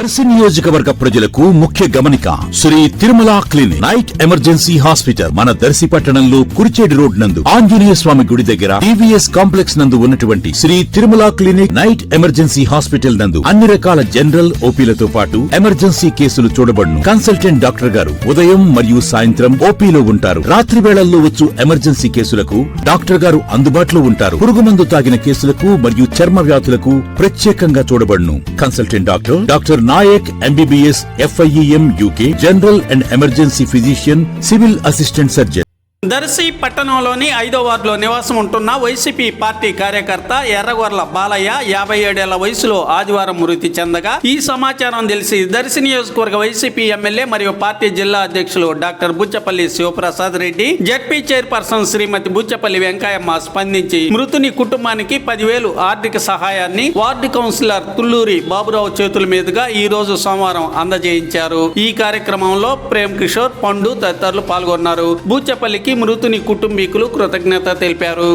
దర్శి నియోజకవర్గ ప్రజలకు ముఖ్య గమనిక. Shri Tirumala clinic night emergency hospital మన దర్శి పట్టణంలో కురిచేడు రోడ్ నందు ఆంజనేయ స్వామి గుడి దగ్గర టీవీఎస్ కాంప్లెక్స్ నందు ఉన్నటువంటి Shri Tirumala clinic night emergency hospital నందు అన్ని రకాల జనరల్ ఓపీలతో పాటు ఎమర్జెన్సీ కేసులు చూడబడును. కన్సల్టెంట్ డాక్టర్ గారు ఉదయం మరియు సాయంత్రం ఓపీలో ఉంటారు. రాత్రి వేళల్లో వచ్చు ఎమర్జెన్సీ కేసులకు డాక్టర్ గారు అందుబాటులో ఉంటారు. పురుగుమందు తాగిన కేసులకు మరియు చర్మ వ్యాధులకు ప్రత్యేకంగా చూడబడును. Consultant doctor Nayak MBBS FIEM UK general and emergency physician civil assistant surgeon. Darsi పట్టణంలోని 5వ వార్డులో నివాసం ఉంటున్న వైసీపీ పార్టీ కార్యకర్త ఎర్రగొర్ల బాలయ్య 57 ఏళ్ల వయసులో ఆదివారం మృతి చెందగా ఈ సమాచారం తెలిసి దర్శి నియోజకవర్గ వైసీపీ ఎమ్మెల్యే మరియు పార్టీ జిల్లా అధ్యక్షులు doctor Buchepalli Sivaprasad Reddy, ZP chairperson Shrimati Buchepalli Venkayamma స్పందించి మృతుని కుటుంబానికి 10,000 ఆర్థిక సహాయాన్ని వార్డు కౌన్సిలర్ తుల్లూరి బాబురావు చేతుల మీదుగా ఈ రోజు సోమవారం అందజేయించారు. ఈ కార్యక్రమంలో ప్రేమ్ కిషోర్, పండు తదితరులు పాల్గొన్నారు. బుచ్చపల్లికి మృతుని కుటుంబీకులు కృతజ్ఞత తెలిపారు.